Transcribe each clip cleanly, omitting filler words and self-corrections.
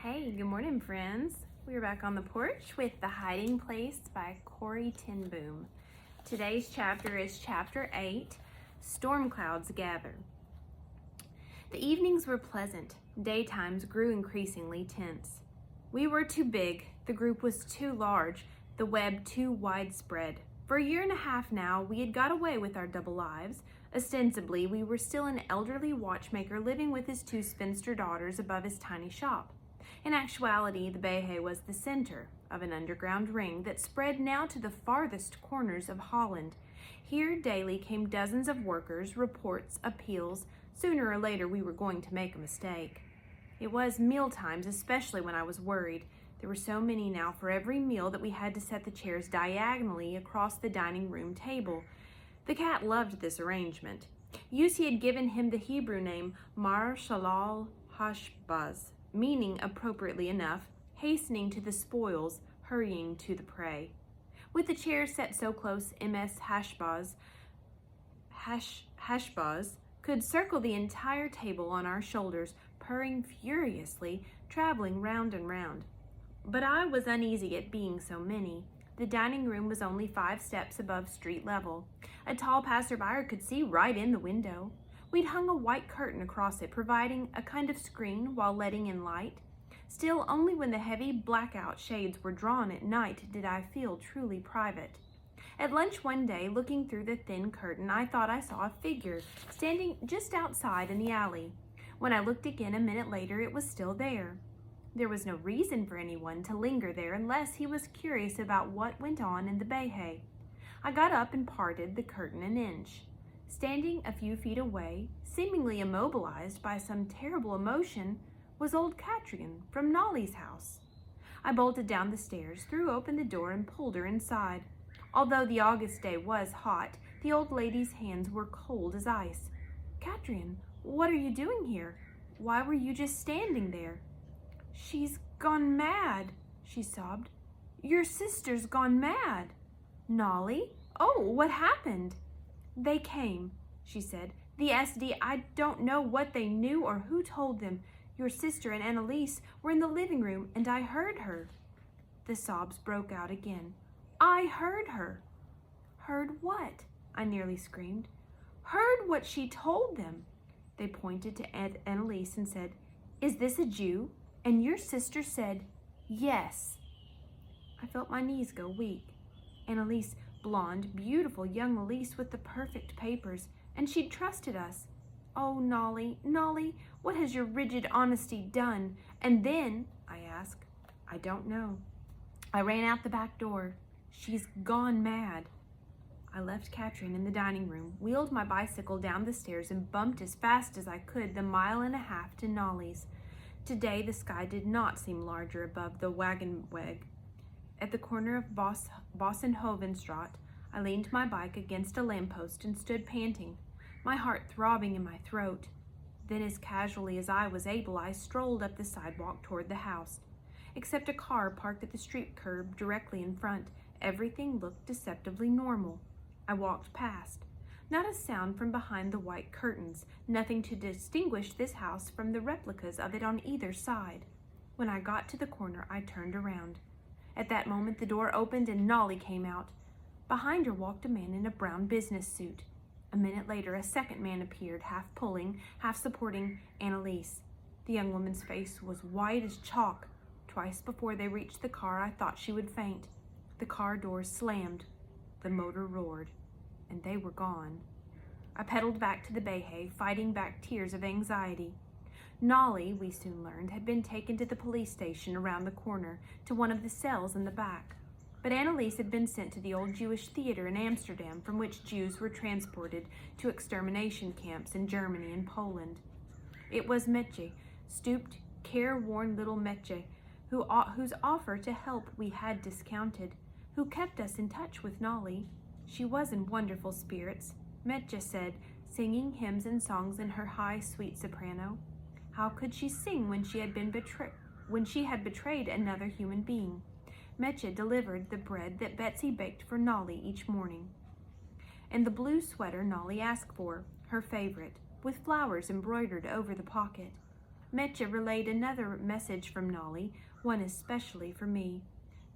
Hey, good morning, friends. We're back on the porch with The Hiding Place by Corrie ten Boom. Today's chapter is Chapter 8, Storm Clouds Gather. The evenings were pleasant. Daytimes grew increasingly tense. We were too big. The group was too large. The web too widespread. For a year and a half now, we had got away with our double lives. Ostensibly, we were still an elderly watchmaker living with his two spinster daughters above his tiny shop. In actuality, the Behe was the center of an underground ring that spread now to the farthest corners of Holland. Here daily came dozens of workers, reports, appeals. Sooner or later we were going to make a mistake. It was meal times, especially when I was worried. There were so many now for every meal that we had to set the chairs diagonally across the dining room table. The cat loved this arrangement. Yusi had given him the Hebrew name Mar Shalal Hashbaz, meaning, appropriately enough, hastening to the spoils, hurrying to the prey. With the chairs set so close, MS Hashbaz could circle the entire table on our shoulders, purring furiously, traveling round and round. But I was uneasy at being so many. The dining room was only 5 steps above street level. A tall passerby could see right in the window. We'd hung a white curtain across it, providing a kind of screen while letting in light. Still, only when the heavy blackout shades were drawn at night did I feel truly private. At lunch one day, looking through the thin curtain, I thought I saw a figure standing just outside in the alley. When I looked again a minute later, it was still there. There was no reason for anyone to linger there unless he was curious about what went on in the Behe. I got up and parted the curtain an inch. Standing a few feet away, seemingly immobilized by some terrible emotion, was old Katrine from Nollie's house. I bolted down the stairs, threw open the door, and pulled her inside. Although the August day was hot, the old lady's hands were cold as ice. "Katrine, what are you doing here? Why were you just standing there?" "She's gone mad," she sobbed. "Your sister's gone mad." "Nollie? Oh, what happened?" "They came," she said. "The SD, I don't know what they knew or who told them. Your sister and Annalise were in the living room, and I heard her." The sobs broke out again. "I heard her." "Heard what?" I nearly screamed. "Heard what she told them." They pointed to Annalise and said, "Is this a Jew?" And your sister said, "Yes." I felt my knees go weak. Annalise, blonde, beautiful young Elise with the perfect papers, and she'd trusted us. "Oh, Nollie, Nollie, what has your rigid honesty done?" And then, I asked, "I don't know." I ran out the back door. "She's gone mad." I left Katrine in the dining room, wheeled my bicycle down the stairs, and bumped as fast as I could the 1.5 miles to Nollie's. Today the sky did not seem larger above the Wagenweg. At the corner of Bossenhovenstraat, I leaned my bike against a lamppost and stood panting, my heart throbbing in my throat. Then, as casually as I was able, I strolled up the sidewalk toward the house. Except a car parked at the street curb directly in front, everything looked deceptively normal. I walked past. Not a sound from behind the white curtains, nothing to distinguish this house from the replicas of it on either side. When I got to the corner, I turned around. At that moment, the door opened and Nollie came out. Behind her walked a man in a brown business suit. A minute later, a second man appeared, half pulling, half supporting Annalise. The young woman's face was white as chalk. Twice before they reached the car, I thought she would faint. The car doors slammed. The motor roared. And they were gone. I pedaled back to the Behe, fighting back tears of anxiety. Nollie, we soon learned, had been taken to the police station around the corner, to one of the cells in the back. But Annalise had been sent to the old Jewish theater in Amsterdam, from which Jews were transported to extermination camps in Germany and Poland. It was Metje, stooped, careworn little Metje, whose offer to help we had discounted, who kept us in touch with Nollie. She was in wonderful spirits, Metje said, singing hymns and songs in her high, sweet soprano. How could she sing when she had betrayed another human being? Metje delivered the bread that Betsy baked for Nollie each morning, and the blue sweater Nollie asked for, her favorite, with flowers embroidered over the pocket. Metja relayed another message from Nollie, one especially for me.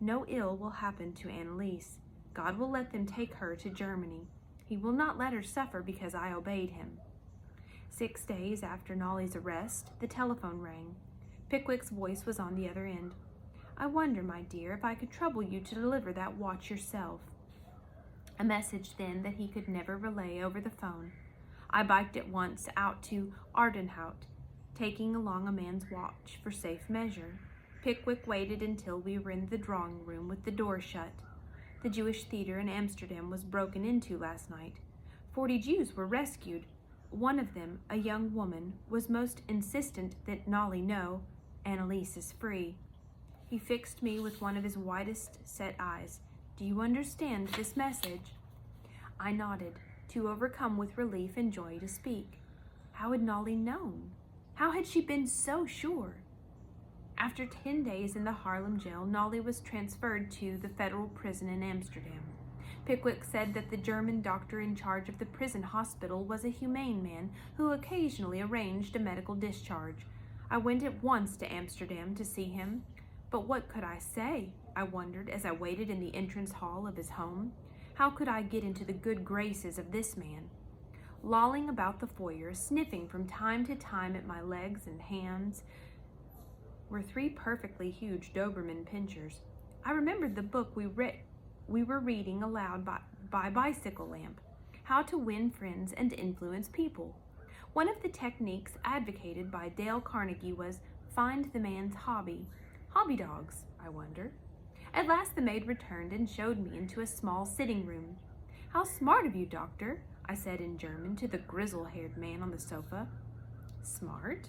No ill will happen to Annalise. God will let them take her to Germany. He will not let her suffer because I obeyed him. 6 days after Nollie's arrest, the telephone rang. Pickwick's voice was on the other end. I wonder, my dear, if I could trouble you to deliver that watch yourself. A message then that he could never relay over the phone. I biked at once out to Ardenhout, taking along a man's watch for safe measure. Pickwick waited until we were in the drawing room with the door shut. The Jewish theater in Amsterdam was broken into last night. 40 Jews were rescued. One of them, a young woman, was most insistent that Nollie know Annalise is free. He fixed me with one of his widest set eyes. Do you understand this message? I nodded, too overcome with relief and joy to speak. How had Nollie known? How had she been so sure? After 10 days in the Haarlem jail, Nollie was transferred to the federal prison in Amsterdam. Pickwick said that the German doctor in charge of the prison hospital was a humane man who occasionally arranged a medical discharge. I went at once to Amsterdam to see him. But what could I say? I wondered as I waited in the entrance hall of his home. How could I get into the good graces of this man? Lolling about the foyer, sniffing from time to time at my legs and hands, were 3 perfectly huge Doberman pinschers. I remembered the book we were reading aloud by Bicycle Lamp, How to Win Friends and Influence People. One of the techniques advocated by Dale Carnegie was find the man's hobby. Hobby dogs, I wonder. At last the maid returned and showed me into a small sitting room. How smart of you, doctor, I said in German to the grizzle-haired man on the sofa. Smart?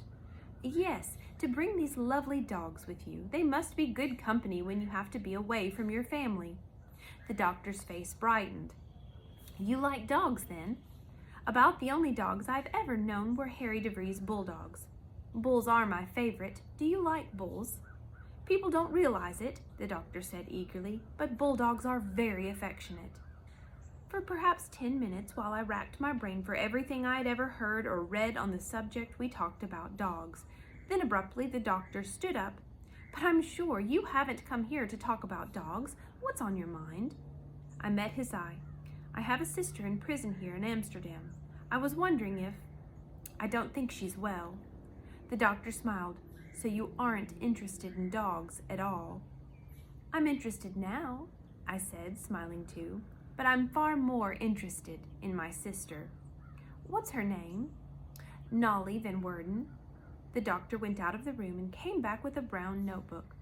Yes, to bring these lovely dogs with you. They must be good company when you have to be away from your family. The doctor's face brightened. You like dogs, then? About the only dogs I've ever known were Harry DeVries bulldogs. Bulls are my favorite. Do you like bulls? People don't realize it, the doctor said eagerly, but bulldogs are very affectionate. For perhaps 10 minutes, while I racked my brain for everything I had ever heard or read on the subject, we talked about dogs. Then abruptly the doctor stood up. But I'm sure you haven't come here to talk about dogs. What's on your mind? I met his eye. I have a sister in prison here in Amsterdam. I was wondering if... I don't think she's well. The doctor smiled. So you aren't interested in dogs at all? I'm interested now, I said, smiling too, but I'm far more interested in my sister. What's her name? Nollie Van Werden. The doctor went out of the room and came back with a brown notebook.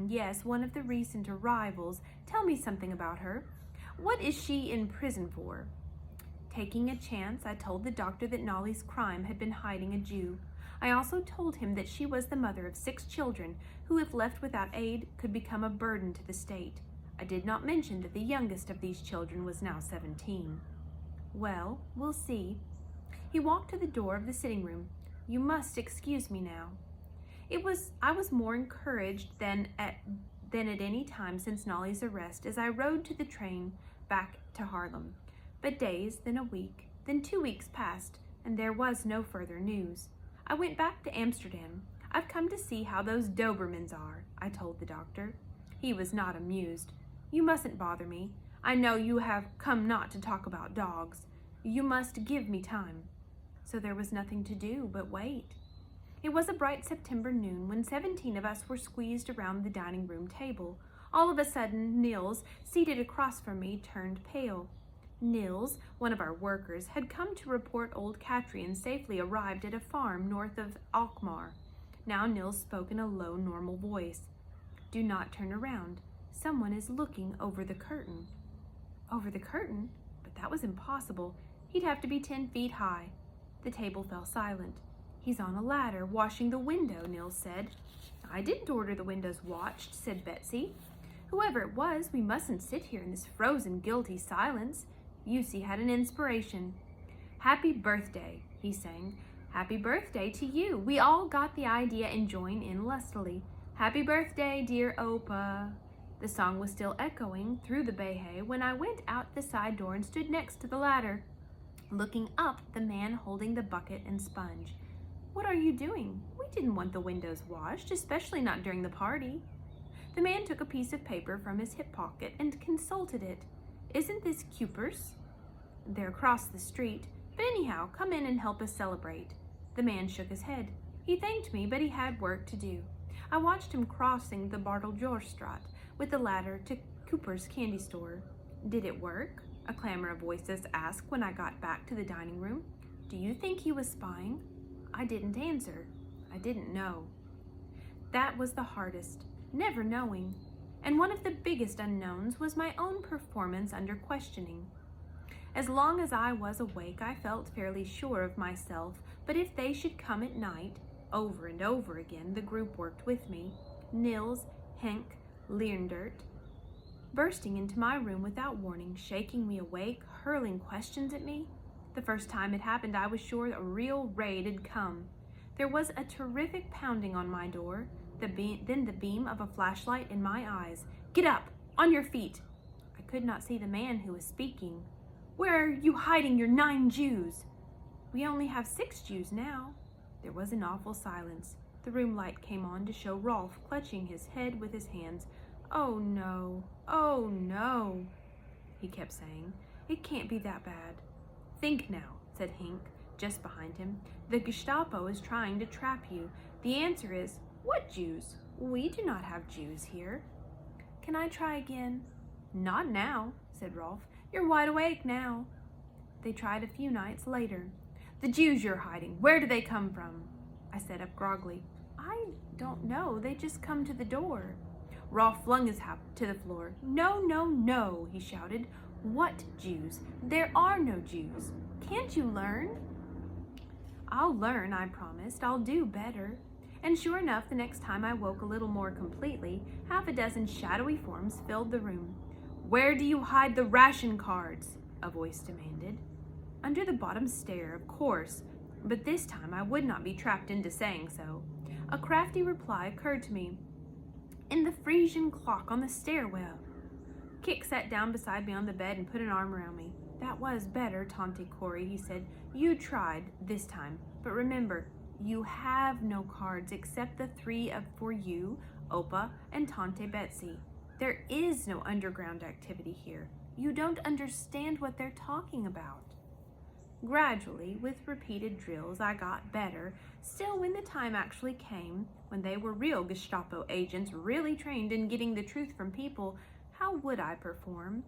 Yes, one of the recent arrivals. Tell me something about her. What is she in prison for? Taking a chance, I told the doctor that Nollie's crime had been hiding a Jew. I also told him that she was the mother of 6 children who, if left without aid, could become a burden to the state. I did not mention that the youngest of these children was now 17. Well, we'll see. He walked to the door of the sitting room. You must excuse me now. I was more encouraged than at any time since Nollie's arrest as I rode to the train back to Haarlem. But days, then a week, then 2 weeks passed, and there was no further news. I went back to Amsterdam. I've come to see how those Dobermans are, I told the doctor. He was not amused. You mustn't bother me. I know you have come not to talk about dogs. You must give me time. So there was nothing to do but wait. It was a bright September noon when 17 of us were squeezed around the dining room table. All of a sudden, Niels, seated across from me, turned pale. Niels, one of our workers, had come to report old Katrien safely arrived at a farm north of Alkmaar. Now Niels spoke in a low, normal voice. Do not turn around. Someone is looking over the curtain. Over the curtain? But that was impossible. He'd have to be 10 feet high. The table fell silent. He's on a ladder, washing the window, Niels said. I didn't order the windows watched, said Betsy. Whoever it was, we mustn't sit here in this frozen, guilty silence. Yussi had an inspiration. Happy birthday, he sang. Happy birthday to you. We all got the idea and joined in lustily. Happy birthday, dear Opa. The song was still echoing through the Behe when I went out the side door and stood next to the ladder, looking up at the man holding the bucket and sponge. What are you doing? We didn't want the windows washed, especially not during the party." The man took a piece of paper from his hip pocket and consulted it. "Isn't this Cooper's? They're across the street. But anyhow, come in and help us celebrate." The man shook his head. He thanked me, but he had work to do. I watched him crossing the Barteljoerstraat with the ladder to Cooper's candy store. "Did it work?" a clamor of voices asked when I got back to the dining room. "Do you think he was spying?" I didn't answer. I didn't know. That was the hardest, never knowing. And one of the biggest unknowns was my own performance under questioning. As long as I was awake, I felt fairly sure of myself, but if they should come at night, over and over again, the group worked with me. Nils, Henk, Leendert, bursting into my room without warning, shaking me awake, hurling questions at me. The first time it happened, I was sure a real raid had come. There was a terrific pounding on my door, then the beam of a flashlight in my eyes. "Get up! On your feet!" I could not see the man who was speaking. "Where are you hiding your 9 Jews?" "We only have 6 Jews now." There was an awful silence. The room light came on to show Rolf clutching his head with his hands. "Oh no, oh no," he kept saying. "It can't be that bad." "Think now," said Henk, just behind him. "The Gestapo is trying to trap you. The answer is, what Jews? We do not have Jews here." "Can I try again?" "Not now," said Rolf. "You're wide awake now." They tried a few nights later. "The Jews you're hiding, where do they come from?" I sat up groggily. "I don't know. They just come to the door." Rolf flung his hat to the floor. "No, no, no," he shouted. "What Jews? There are no Jews. Can't you learn?" "I'll learn," I promised. "I'll do better." And sure enough, the next time I woke a little more completely, half a dozen shadowy forms filled the room. "Where do you hide the ration cards?" a voice demanded. "Under the bottom stair, of course, but this time I would not be trapped into saying so." A crafty reply occurred to me. "In the Frisian clock on the stairwell." Kik sat down beside me on the bed and put an arm around me. "That was better, Tante Corey," he said. "You tried this time, but remember, you have no cards except the 3 for you, Opa, and Tante Betsy. There is no underground activity here. You don't understand what they're talking about." Gradually, with repeated drills, I got better. Still, when the time actually came, when they were real Gestapo agents, really trained in getting the truth from people, how would I perform?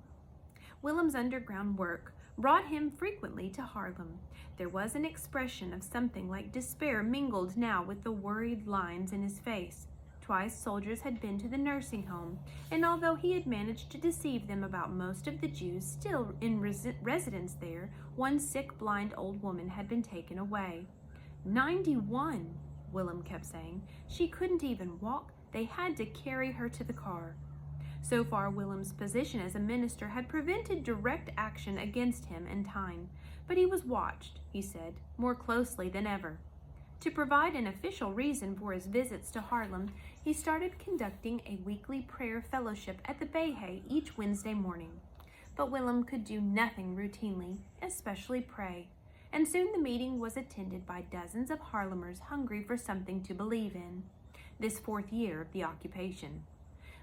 Willem's underground work brought him frequently to Haarlem. There was an expression of something like despair mingled now with the worried lines in his face. Twice soldiers had been to the nursing home, and although he had managed to deceive them about most of the Jews still in residence there, one sick, blind old woman had been taken away. 91, Willem kept saying. She couldn't even walk. They had to carry her to the car. So far, Willem's position as a minister had prevented direct action against him in time, but he was watched, he said, more closely than ever. To provide an official reason for his visits to Haarlem, he started conducting a weekly prayer fellowship at the Bayhay each Wednesday morning. But Willem could do nothing routinely, especially pray, and soon the meeting was attended by dozens of Haarlemers hungry for something to believe in, this 4th year of the occupation.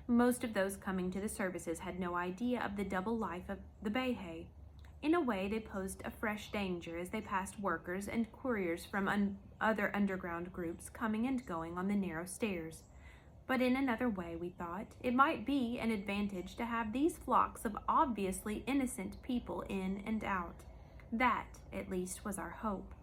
Most of those coming to the services had no idea of the double life of the Bayhay. In a way, they posed a fresh danger as they passed workers and couriers from other underground groups coming and going on the narrow stairs. But in another way, we thought, it might be an advantage to have these flocks of obviously innocent people in and out. That, at least, was our hope.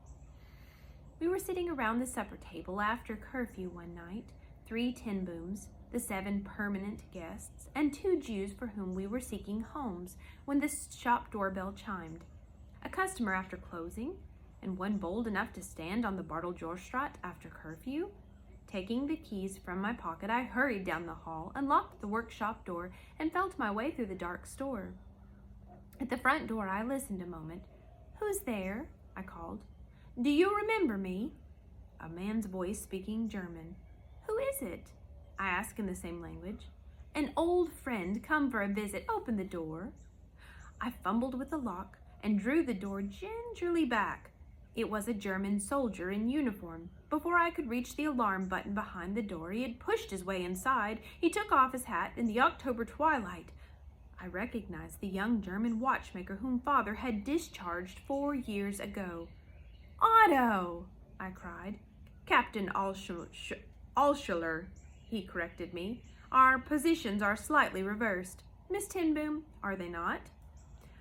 We were sitting around the supper table after curfew one night, 3 tin booms, the 7 permanent guests, and 2 Jews for whom we were seeking homes, when the shop doorbell chimed. A customer after closing, and one bold enough to stand on the Barteljoerstraat after curfew. Taking the keys from my pocket, I hurried down the hall, unlocked the workshop door, and felt my way through the dark store. At the front door, I listened a moment. "Who's there?" I called. "Do you remember me?" A man's voice speaking German. "Who is it?" I asked in the same language. "An old friend come for a visit. Open the door." I fumbled with the lock and drew the door gingerly back. It was a German soldier in uniform. Before I could reach the alarm button behind the door, he had pushed his way inside. He took off his hat in the October twilight. I recognized the young German watchmaker whom Father had discharged 4 years ago. "Otto!" I cried. "Captain Altschuler," he corrected me. "Our positions are slightly reversed. Miss Tinboom, are they not?"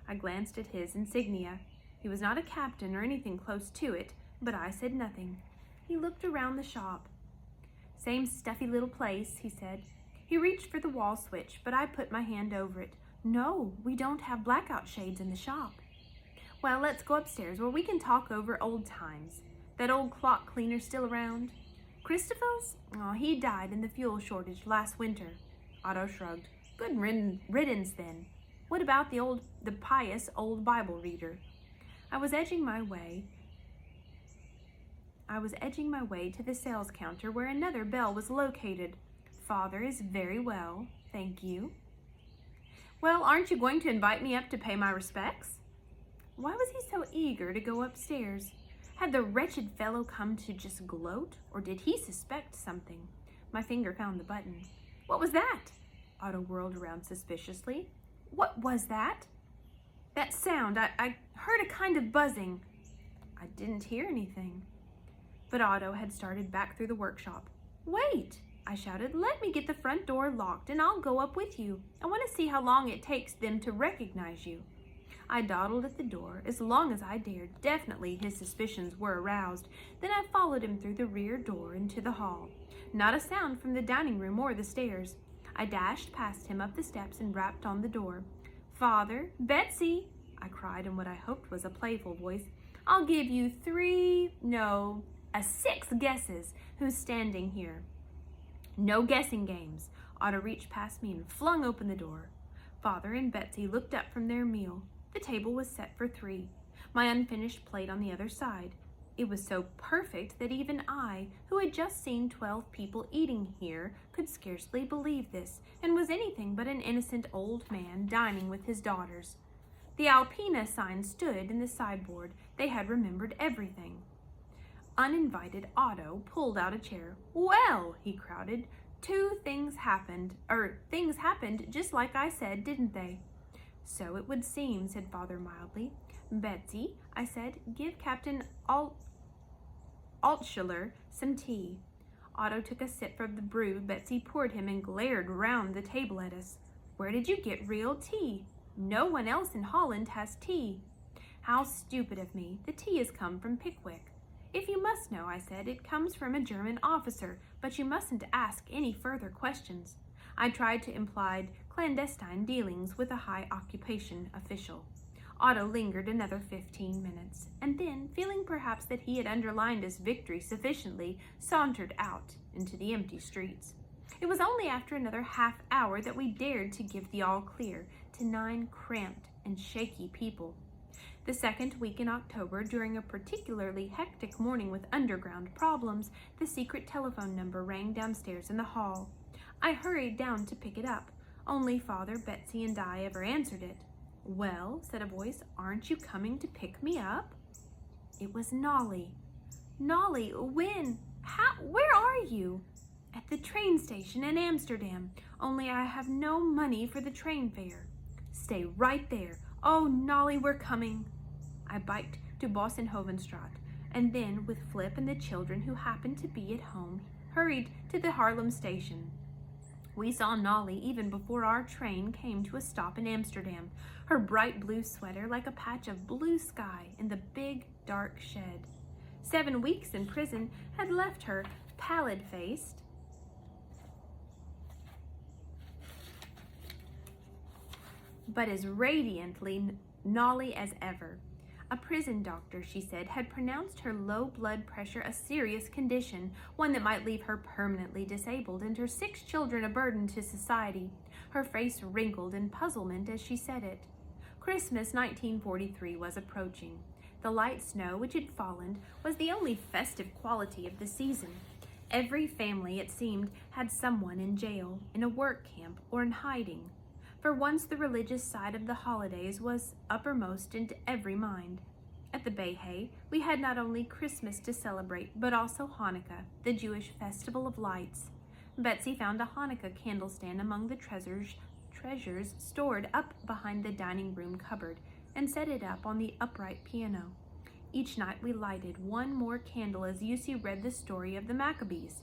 I glanced at his insignia. He was not a captain or anything close to it, but I said nothing. He looked around the shop. "Same stuffy little place," he said. He reached for the wall switch, but I put my hand over it. "No, we don't have blackout shades in the shop." "Well, let's go upstairs where we can talk over old times. That old clock cleaner still around?" "Christopher's? Oh, he died in the fuel shortage last winter." Otto shrugged. "Good riddance then. What about the pious old Bible reader?" I was edging my way to the sales counter where another bell was located. "Father is very well, thank you." "Well, aren't you going to invite me up to pay my respects?" Why was he so eager to go upstairs? Had the wretched fellow come to just gloat, or did he suspect something? My finger found the button. "What was that?" Otto whirled around suspiciously. "What was that?" "That sound. I heard a kind of buzzing." I didn't hear anything. But Otto had started back through the workshop. "Wait!" I shouted. "Let me get the front door locked and I'll go up with you. I want to see how long it takes them to recognize you." I dawdled at the door as long as I dared. Definitely his suspicions were aroused. Then I followed him through the rear door into the hall. Not a sound from the dining room or the stairs. I dashed past him up the steps and rapped on the door. "Father, Betsy," I cried in what I hoped was a playful voice. "I'll give you 6 guesses who's standing here." "No guessing games." Otto reached past me and flung open the door. Father and Betsy looked up from their meal. The table was set for 3. My unfinished plate on the other side. It was so perfect that even I, who had just seen 12 people eating here, could scarcely believe this, and was anything but an innocent old man dining with his daughters. The Alpina sign stood in the sideboard. They had remembered everything. Uninvited, Otto pulled out a chair. "Well," he crowded, things happened just like I said, didn't they?" "So it would seem," said Father mildly. "Betsy," I said, "give Captain Altschuler some tea." Otto took a sip from the brew Betsy poured him and glared round the table at us. "Where did you get real tea? No one else in Holland has tea." "How stupid of me. The tea has come from Pickwick." "If you must know," I said, "it comes from a German officer, but you mustn't ask any further questions." I tried to imply clandestine dealings with a high occupation official. Otto lingered another 15 minutes, and then, feeling perhaps that he had underlined his victory sufficiently, sauntered out into the empty streets. It was only after another half hour that we dared to give the all clear to 9 cramped and shaky people. The second week in October, during a particularly hectic morning with underground problems, the secret telephone number rang downstairs in the hall. I hurried down to pick it up. Only Father, Betsy, and I ever answered it. "Well," said a voice, "aren't you coming to pick me up?" It was Nollie. "Nollie, when? How? Where are you?" "At the train station in Amsterdam, only I have no money for the train fare." "Stay right there. Oh, Nollie, we're coming." I biked to Bossenhovenstraat, and then, with Flip and the children who happened to be at home, hurried to the Haarlem station. We saw Nollie even before our train came to a stop in Amsterdam, her bright blue sweater like a patch of blue sky in the big, dark shed. 7 weeks in prison had left her pallid-faced, but as radiantly Nollie as ever. A prison doctor, she said, had pronounced her low blood pressure a serious condition, one that might leave her permanently disabled, and her 6 children a burden to society. Her face wrinkled in puzzlement as she said it. Christmas 1943 was approaching. The light snow which had fallen was the only festive quality of the season. Every family, it seemed, had someone in jail, in a work camp, or in hiding. For once the religious side of the holidays was uppermost in every mind. At the Bayhay, we had not only Christmas to celebrate, but also Hanukkah, the Jewish festival of lights. Betsy found a Hanukkah candle stand among the treasures stored up behind the dining room cupboard and set it up on the upright piano. Each night we lighted one more candle as Yussi read the story of the Maccabees.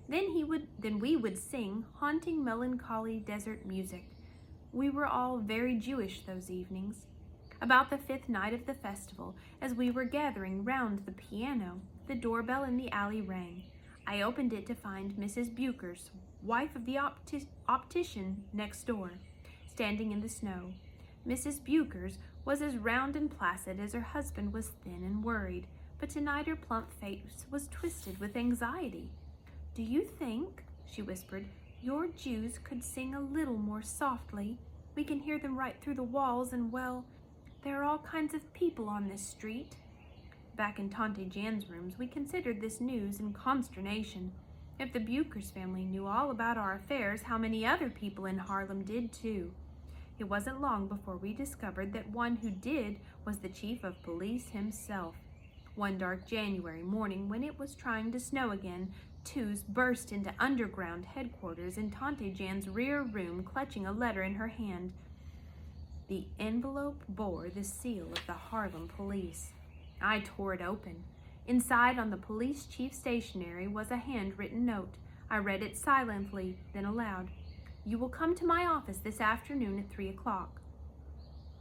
Then we would sing haunting, melancholy desert music. We were all very Jewish those evenings. About the 5th night of the festival, as we were gathering round the piano, the doorbell in the alley rang. I opened it to find Mrs. Buchers, wife of the optician next door, standing in the snow. Mrs. Buchers was as round and placid as her husband was thin and worried, but tonight her plump face was twisted with anxiety. "Do you think," she whispered, "your Jews could sing a little more softly? We can hear them right through the walls, and, well, there are all kinds of people on this street." Back in Tante Jan's rooms, we considered this news in consternation. If the Buchers family knew all about our affairs, how many other people in Harlem did too? It wasn't long before we discovered that one who did was the chief of police himself. One dark January morning, when it was trying to snow again, Twos burst into underground headquarters in Tante Jan's rear room, clutching a letter in her hand. The envelope bore the seal of the Harlem police. I tore it open. Inside, on the police chief's stationery, was a handwritten note. I read it silently, then aloud. "You will come to my office this afternoon at 3 o'clock.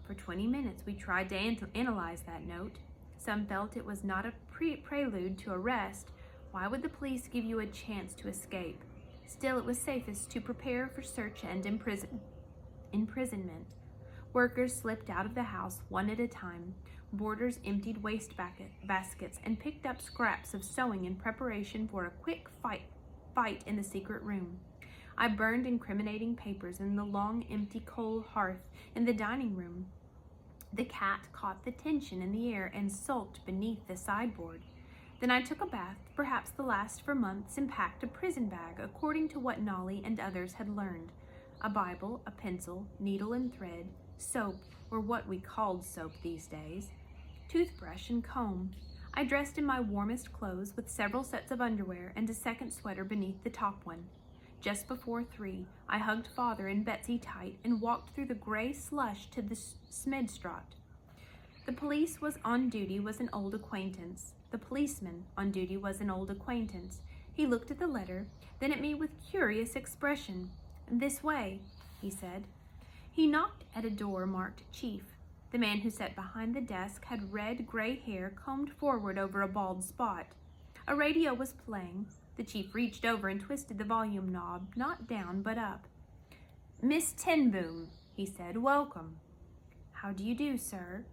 For 20 minutes we tried to analyze that note. Some felt it was not a prelude to arrest. Why would the police give you a chance to escape? Still, it was safest to prepare for search and imprisonment. Workers slipped out of the house one at a time. Boarders emptied waste baskets and picked up scraps of sewing in preparation for a quick fight in the secret room. I burned incriminating papers in the long, empty coal hearth in the dining room. The cat caught the tension in the air and sulked beneath the sideboard. Then I took a bath, perhaps the last for months, and packed a prison bag according to what Nollie and others had learned. A Bible, a pencil, needle and thread, soap, or what we called soap these days, toothbrush and comb. I dressed in my warmest clothes with several sets of underwear and a second sweater beneath the top one. Just before 3, I hugged Father and Betsy tight and walked through the gray slush to the Smedstraat. The police was on duty was an old acquaintance. The policeman on duty was an old acquaintance. He looked at the letter, then at me with curious expression. "This way," he said. He knocked at a door marked Chief. The man who sat behind the desk had red, gray hair combed forward over a bald spot. A radio was playing. The chief reached over and twisted the volume knob, not down, but up. "Miss Tenboom," he said, "welcome." "How do you do, sir?"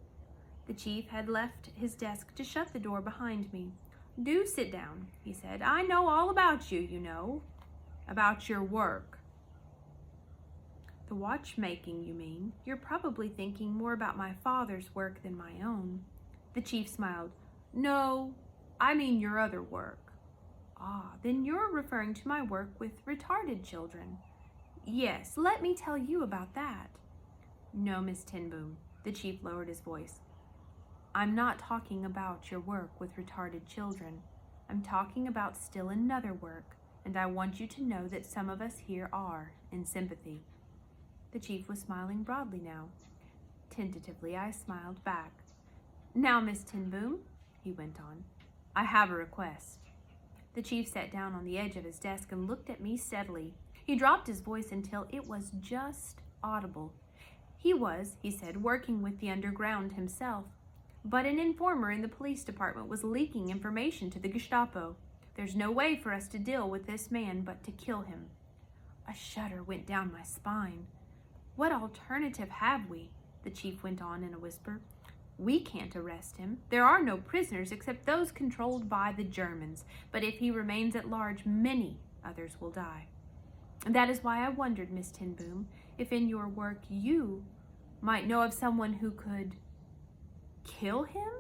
The chief had left his desk to shut the door behind me. "Do sit down," he said. "I know all about you, you know. About your work." "The watchmaking, you mean? You're probably thinking more about my father's work than my own." The chief smiled. "No, I mean your other work." "Ah, then you're referring to my work with retarded children." "Yes, let me tell you about that." "No, Miss Tenboom." The chief lowered his voice. "I'm not talking about your work with retarded children. I'm talking about still another work, and I want you to know that some of us here are in sympathy." The chief was smiling broadly now. Tentatively, I smiled back. "Now, Miss Tenboom," he went on, "I have a request." The chief sat down on the edge of his desk and looked at me steadily. He dropped his voice until it was just audible. He was, he said, working with the underground himself. But an informer in the police department was leaking information to the Gestapo. There's no way for us to deal with this man but to kill him. A shudder went down my spine. "What alternative have we?" the chief went on in a whisper. "We can't arrest him. There are no prisoners except those controlled by the Germans. But if he remains at large, many others will die. That is why I wondered, Miss Tenboom, if in your work you might know of someone who could kill him?"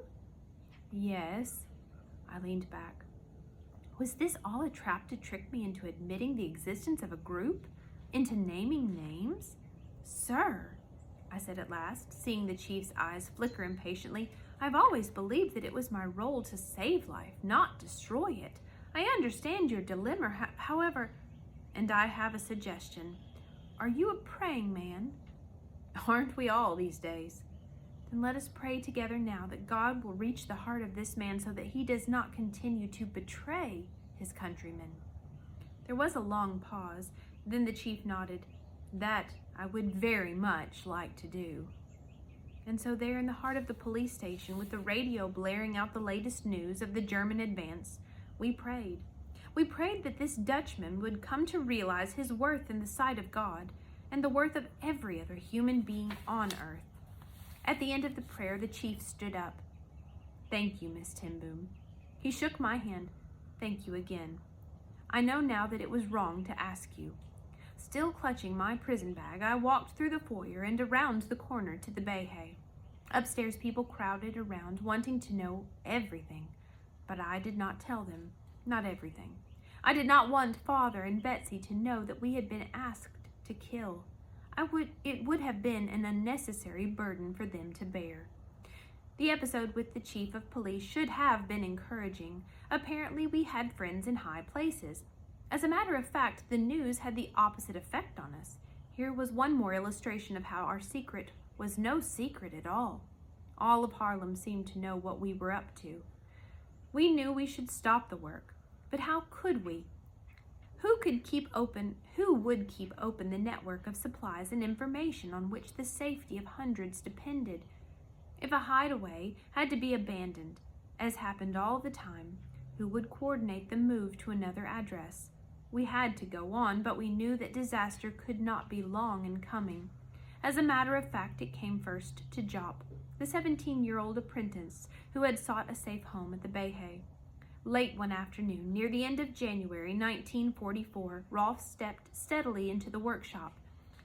"Yes." I leaned back. Was this all a trap to trick me into admitting the existence of a group? Into naming names? "Sir," I said at last, seeing the chief's eyes flicker impatiently, I've always believed that it was my role to save life, not destroy it. I understand your dilemma, however, and I have a suggestion. Are you a praying man? Aren't we all these days? Then let us pray together now that God will reach the heart of this man so that he does not continue to betray his countrymen. There was a long pause. Then the chief nodded. That I would very much like to do. And so there in the heart of the police station, with the radio blaring out the latest news of the German advance, we prayed. We prayed that this Dutchman would come to realize his worth in the sight of God and the worth of every other human being on earth. At the end of the prayer, the chief stood up. Thank you, Miss Timboom. He shook my hand. Thank you again. I know now that it was wrong to ask you. Still clutching my prison bag, I walked through the foyer and around the corner to the Bayhay. Upstairs, people crowded around, wanting to know everything. But I did not tell them, not everything. I did not want Father and Betsy to know that we had been asked to kill. It would have been an unnecessary burden for them to bear. The episode with the chief of police should have been encouraging. Apparently, we had friends in high places. As a matter of fact, the news had the opposite effect on us. Here was one more illustration of how our secret was no secret at all. All of Haarlem seemed to know what we were up to. We knew we should stop the work, but how could we? Who would keep open the network of supplies and information on which the safety of hundreds depended? If a hideaway had to be abandoned, as happened all the time, who would coordinate the move to another address? We had to go on, but we knew that disaster could not be long in coming. As a matter of fact, it came first to Jop, the 17-year-old apprentice who had sought a safe home at the Bayhay. Late one afternoon, near the end of January 1944, Rolf stepped steadily into the workshop.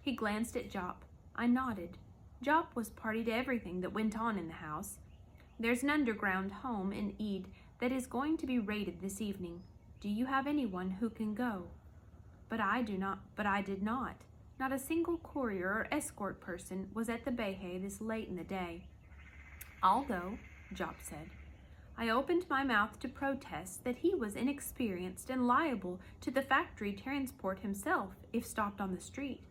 He glanced at Jop. I nodded. Jop was party to everything that went on in the house. There's an underground home in Eid that is going to be raided this evening. Do you have anyone who can go? But I did not. Not a single courier or escort person was at the Bayhay this late in the day. I'll go, Jop said. I opened my mouth to protest that he was inexperienced and liable to the factory transport himself if stopped on the street.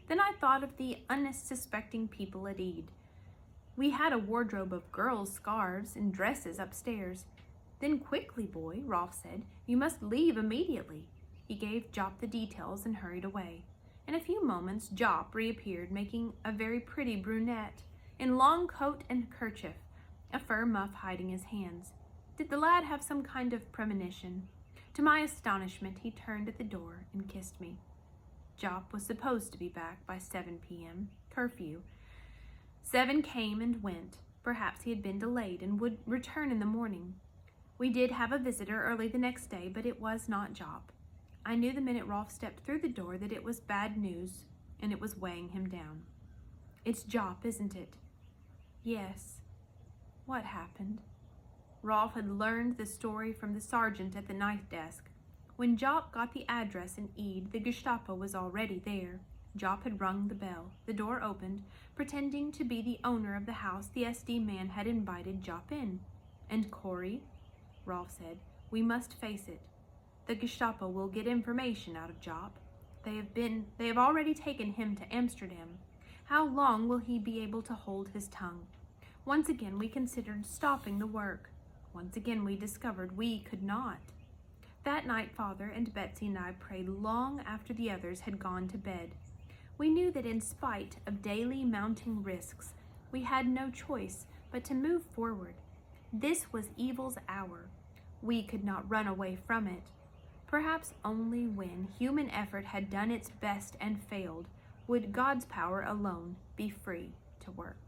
Then I thought of the unsuspecting people at Eid. We had a wardrobe of girls' scarves and dresses upstairs. Then quickly, boy, Rolf said, you must leave immediately. He gave Jop the details and hurried away. In a few moments, Jop reappeared, making a very pretty brunette, in long coat and kerchief, a fur muff hiding his hands. Did the lad have some kind of premonition? To my astonishment, he turned at the door and kissed me. Jop was supposed to be back by 7 p.m., curfew. 7 came and went. Perhaps he had been delayed and would return in the morning. We did have a visitor early the next day, but it was not Jop. I knew the minute Rolf stepped through the door that it was bad news, and it was weighing him down. It's Jop, isn't it? Yes. What happened? Rolf had learned the story from the sergeant at the night desk. When Jop got the address in Eid, the Gestapo was already there. Jop had rung the bell. The door opened. Pretending to be the owner of the house, the SD man had invited Jop in. And Corey? Rolf said, we must face it. The Gestapo will get information out of Jop. They have already taken him to Amsterdam. How long will he be able to hold his tongue? Once again, we considered stopping the work. Once again, we discovered we could not. That night, Father and Betsy and I prayed long after the others had gone to bed. We knew that in spite of daily mounting risks, we had no choice but to move forward. This was evil's hour. We could not run away from it. Perhaps only when human effort had done its best and failed would God's power alone be free to work.